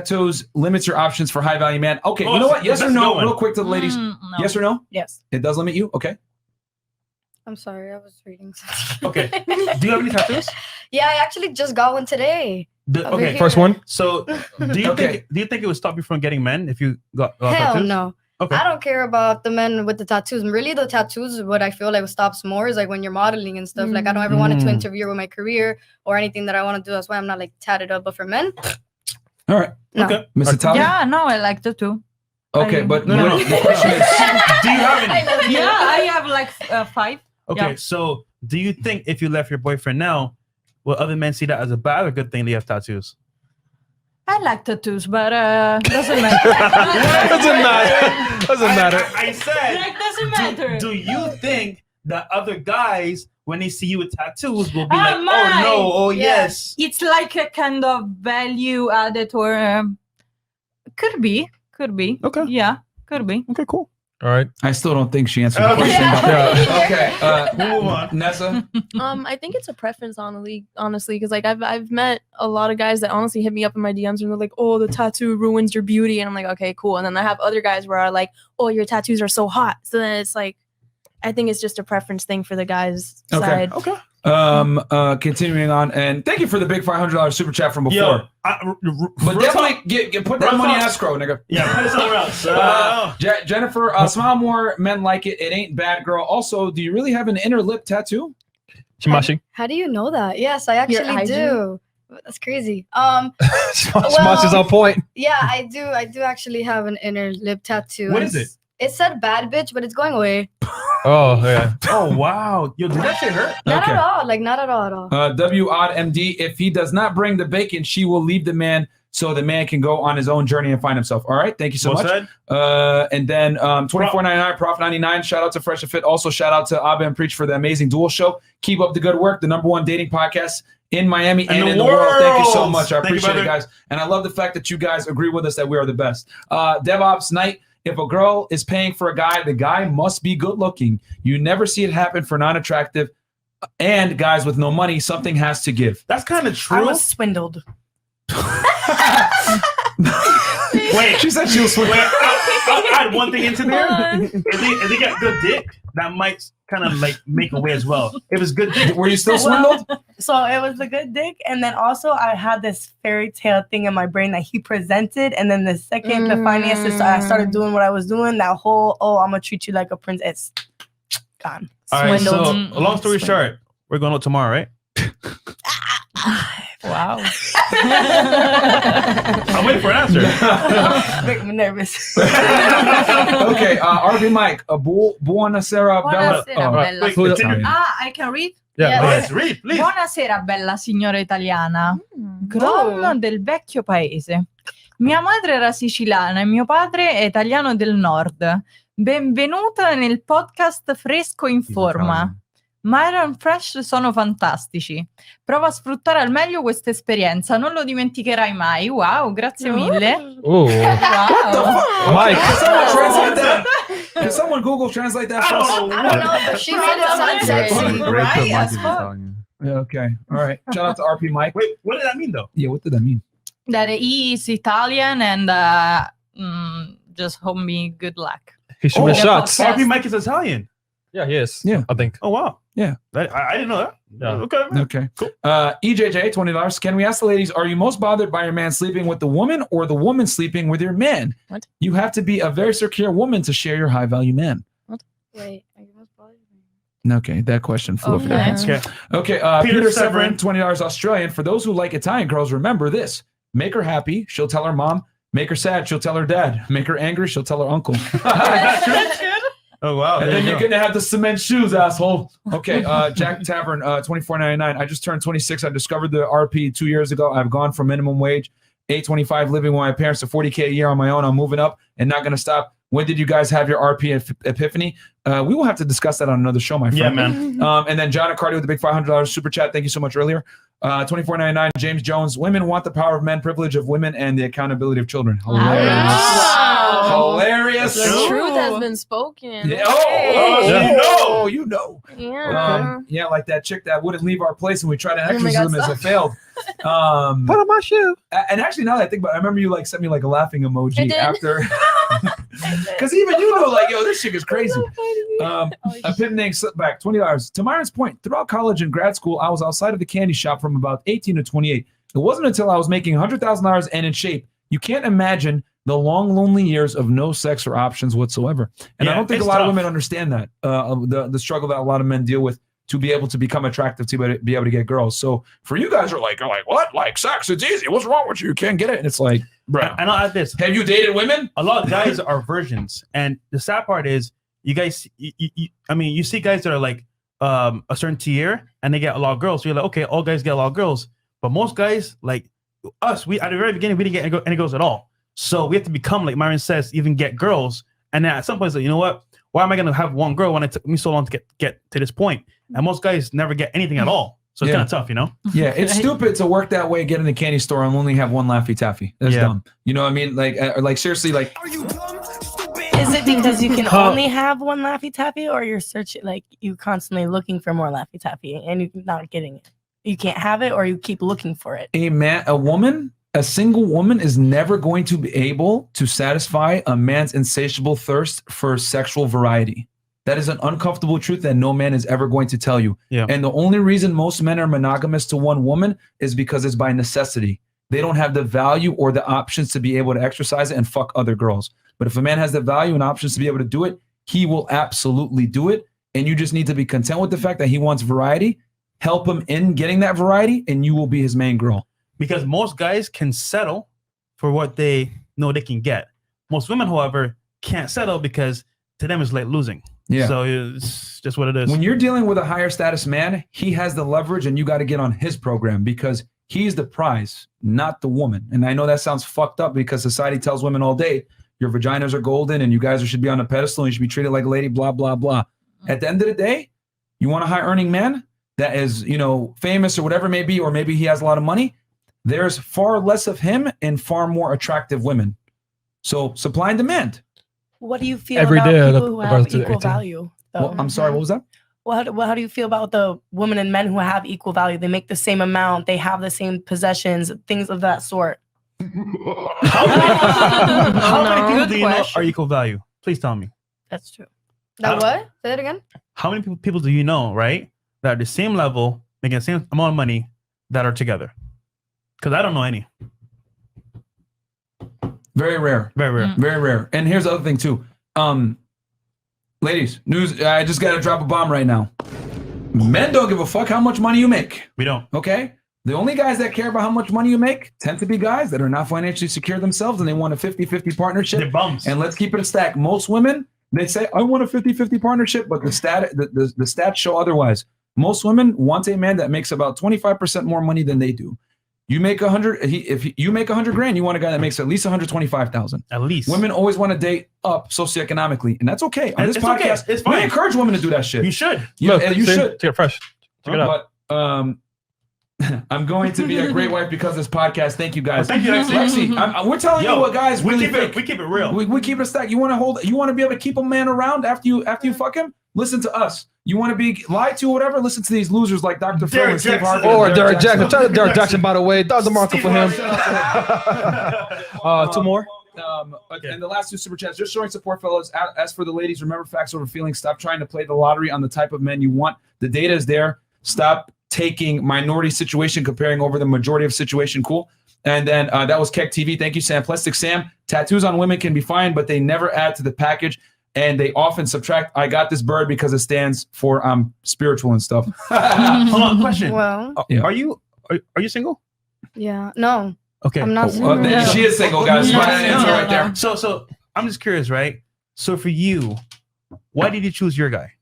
tattoos limits your options for high value man. Okay, you know what? Yes or no? Real quick to the ladies. No. Yes or no? Yes. It does limit you? Okay. I'm sorry, I was reading something. Okay. Do you have any tattoos? Yeah, I actually just got one today. Okay, first one. So, do you think it would stop you from getting men if you got Hell tattoos? no. Okay. I don't care about the men with the tattoos. Really, the tattoos, what I feel like stops more is like when you're modeling and stuff. Like I don't ever want it to interfere with my career or anything that I want to do. That's why I'm not like tatted up. But for men, all right. No. Okay. Miss Italia? Yeah, no, I like tattoo. Okay, but no. the question is, do you have any? Yeah, I have like 5. Okay, Yeah. so do you think if you left your boyfriend now, will other men see that as a bad or good thing they have tattoos? I like tattoos, but doesn't matter. Doesn't matter. I said, Like, doesn't matter. do you think that other guys, when they see you with tattoos, will be Ah, like, my. oh no, oh yes. It's like a kind of value added, or could be. Okay. Yeah, could be. Okay, cool. All right. I still don't think she answered the Okay. question. Okay, We'll move on. Nessa? I think it's a preference honestly, because like I've met a lot of guys that honestly hit me up in my DMs and they're like, oh, the tattoo ruins your beauty, and I'm like, okay, cool. And then I have other guys where are like, oh, your tattoos are so hot. So then it's like, I think it's just a preference thing for the guys' side. Okay. Continuing on, and thank you for the big $500 super chat from before. Yo, but definitely put that money in escrow, nigga. Yeah, put it somewhere else. Jennifer, smile more, men like it. It ain't bad, girl. Also, do you really have an inner lip tattoo? Shimashi. how do you know that? Yes, I actually I do. That's crazy. Shimashi's on point. Yeah, I do actually have an inner lip tattoo. What is it? It said bad bitch, but it's going away. Oh, yeah. Oh wow. Yo, did that shit hurt? Not Okay. at all. Like not at all at all. W Odd MD, if he does not bring the bacon, she will leave the man so the man can go on his own journey and find himself. All right, thank you so Well much. said. And then $24.99, Prof 99. Shout out to Fresh and Fit. Also shout out to Abba and Preach for the amazing dual show. Keep up the good work. The #1 dating podcast in Miami and in the world. Thank you so much. I Thank you, appreciate it, brother. guys. And I love the fact that you guys agree with us that we are the best. DevOps Night. If a girl is paying for a guy, the guy must be good looking. You never see it happen for non-attractive and guys with no money. Something has to give. That's kind of true. I was swindled. Wait, She said she was wait. sweet. I'll add one thing into there. If they got good dick, that might kind of like make a way as well. If it's good dick, Were you still swindled? So it was a good dick, and then also I had this fairy tale thing in my brain that he presented, and then the second the finances, I started doing what I was doing. That whole I'm gonna treat you like a princess, gone. all right. So, Swindled. long story short, we're going out tomorrow, right? Wow. I'm waiting for an answer. Make me nervous. Okay, RB Mike, buonasera, Bella. Buonasera, bella. Wait, continue. I can read? Yeah. Yes, read, please. Buonasera, bella signora italiana. Grom del vecchio paese. Mia madre era siciliana e mio padre è italiano del nord. Benvenuta nel podcast Fresco in Forma. Myron Fresh sono fantastici. Prova a sfruttare al meglio questa esperienza, non lo dimenticherai mai. Wow, grazie mille. Oh. Wow. Mike. Can someone translate that? Can someone Google translate that for us? I don't know, but she made it sound sexy. Right, as fuck. Yeah, okay. All right. Shout out to RP Mike. Wait, what did that mean though? Yeah, what did that mean? That he is Italian and just hope me good luck. He shooting Oh, shots. yeah. RP Mike is Italian. Yeah, he is. Yeah. I think. Oh wow. Yeah. I didn't know that. Yeah. Okay. Okay. Cool. EJJ, $20. Can we ask the ladies, are you most bothered by your man sleeping with the woman or the woman sleeping with your man? What? You have to be a very secure woman to share your high value man. Wait, are you most bothered? Okay, that question flew off your Okay. heads. Okay. Okay, Peter Severin. Severin, $20 Australian. For those who like Italian girls, remember this. Make her happy, she'll tell her mom. Make her sad, she'll tell her dad. Make her angry, she'll tell her uncle. That's good. Oh wow. And there then you you're go. gonna have the cement shoes, asshole. Okay, Jack Tavern, $24.99. I just turned 26. I discovered the RP 2 years ago. I've gone from minimum wage, $8.25 living with my parents to $40K a year on my own. I'm moving up and not gonna stop. When did you guys have your RP epiphany? We will have to discuss that on another show, my friend. Yeah, man. And then John Accardi with the big $500 super chat. Thank you so much earlier. $24.99. James Jones. Women want the power of men, privilege of women, and the accountability of children. Hilarious. Wow. Hilarious. The truth has been spoken. Yeah. You know. Yeah. Like that chick that wouldn't leave our place and we tried an Oh my God, exorcism as it failed. Put on my shoe. And actually, now that I think about it, I remember you like sent me like a laughing I emoji did. after. Because even you know, like, yo, this chick is crazy. A pimp named Slipback, $20. To Myron's point, throughout college and grad school, I was outside of the candy shop from about 18 to 28. It wasn't until I was making $100,000 and in shape. You can't imagine the long, lonely years of no sex or options whatsoever. And I don't think a lot of women understand that, the struggle that a lot of men deal with to be able to become attractive, to be able to get girls. So for you guys are like, what? Like sex, it's easy. What's wrong with you? You can't get it. And it's like, bro. And I'll add this. Have you dated women? A lot of guys are virgins. And the sad part is, you guys, you see guys that are like a certain tier and they get a lot of girls. So you're like, okay, all guys get a lot of girls. But most guys, like us, we at the very beginning, we didn't get any girls at all. So we have to become, like Myron says, even get girls. And then at some point, it's like, you know what? Why am I going to have one girl when it took me so long to get to this point? And most guys never get anything at all. So it's kind of tough, you know? Yeah, it's stupid to work that way, get in the candy store and only have one Laffy Taffy. That's dumb. You know what I mean? Like seriously, like. Are you dumb? Is it because you can only have one Laffy Taffy, or you're searching, like you constantly looking for more Laffy Taffy and you're not getting it? You can't have it, or you keep looking for it. A single woman is never going to be able to satisfy a man's insatiable thirst for sexual variety. That is an uncomfortable truth that no man is ever going to tell you. Yeah. And the only reason most men are monogamous to one woman is because it's by necessity. They don't have the value or the options to be able to exercise it and fuck other girls. But if a man has the value and options to be able to do it, he will absolutely do it. And you just need to be content with the fact that he wants variety. Help him in getting that variety, and you will be his main girl. Because most guys can settle for what they know they can get. Most women, however, can't settle because to them it's like losing. Yeah. So it's just what it is. When you're dealing with a higher status man, he has the leverage and you got to get on his program because he's the prize, not the woman. And I know that sounds fucked up because society tells women all day, your vaginas are golden and you guys should be on a pedestal and you should be treated like a lady, blah, blah, blah. At the end of the day, you want a high earning man that is, famous or whatever it may be, or maybe he has a lot of money. There's far less of him and far more attractive women. So supply and demand. What do you feel Every about day people who have equal 18. value? Well, I'm sorry, what was that? Well, how do you feel about the women and men who have equal value? They make the same amount. They have the same possessions, things of that sort. How many people do you know are equal value? Please tell me. That's true. That what? Say it again. How many people do you know, right, that are the same level, making the same amount of money, that are together? Because I don't know any. Very rare. Very rare. Very rare. And here's the other thing too. Ladies, news, I just got to drop a bomb right now. Men don't give a fuck how much money you make. We don't. Okay? The only guys that care about how much money you make tend to be guys that are not financially secure themselves and they want a 50-50 partnership. They're bums. And let's keep it a stack. Most women, they say, I want a 50-50 partnership, but the stats show otherwise. Most women want a man that makes about 25% more money than they do. You make 100. If you make 100 grand, you want a guy that makes at least 125,000. At least. Women always want to date up socioeconomically, and that's okay. On this It's podcast, okay. It's fine. we encourage women to do that shit. You should. Yeah, Look, you see, should. Check it fresh. Check it out. But I'm going to be a great wife because of this podcast. Thank you guys. Thank you, Lexi. We're telling you what guys really think. We keep it real. We keep it a stack. You want to be able to keep a man around after you fuck him? Listen to us. You want to be lied to or whatever? Listen to these losers like Dr. Phil and Steve Harvey. Or Derek Jackson. Shout out to Derek Jackson, by the way. That was a marker for him. Two more. And the last two super chats, just showing support, fellas. As for the ladies, remember facts over feelings. Stop trying to play the lottery on the type of men you want. The data is there. Stop taking minority situation, comparing over the majority of situation. Cool. And then that was Keck TV. Thank you, Sam. Plastic Sam. Tattoos on women can be fine, but they never add to the package. And they often subtract, I got this bird because it stands for spiritual and stuff. Hold on, question. Well, Are you single? yeah. No, Okay. I'm not single. She is single, guys. My answer right there. So I'm just curious, right? So for you, why did you choose your guy?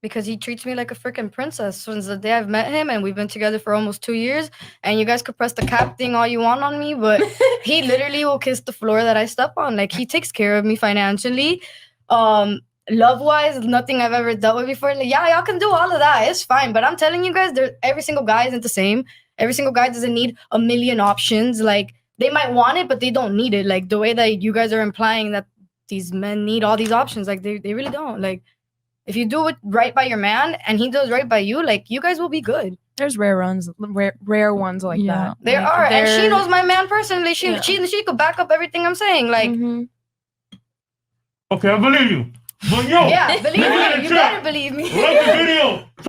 Because he treats me like a freaking princess since the day I've met him, and we've been together for almost 2 years. And you guys could press the cap thing all you want on me, but he literally will kiss the floor that I step on. Like, he takes care of me financially. Love-wise, nothing I've ever dealt with before. Like, yeah, y'all can do all of that. It's fine. But I'm telling you guys, every single guy isn't the same. Every single guy doesn't need a million options. Like, they might want it, but they don't need it. Like, the way that you guys are implying that these men need all these options. Like they really don't. Like if you do it right by your man and he does right by you, like you guys will be good. There's rare ones like Yeah. that. There Like, are, and she they're- knows my man personally. She Yeah. she could back up everything I'm saying. Like Mhm. Okay, I believe you. But yo, yeah, believe look at me, the you chat. better believe me. Like the video.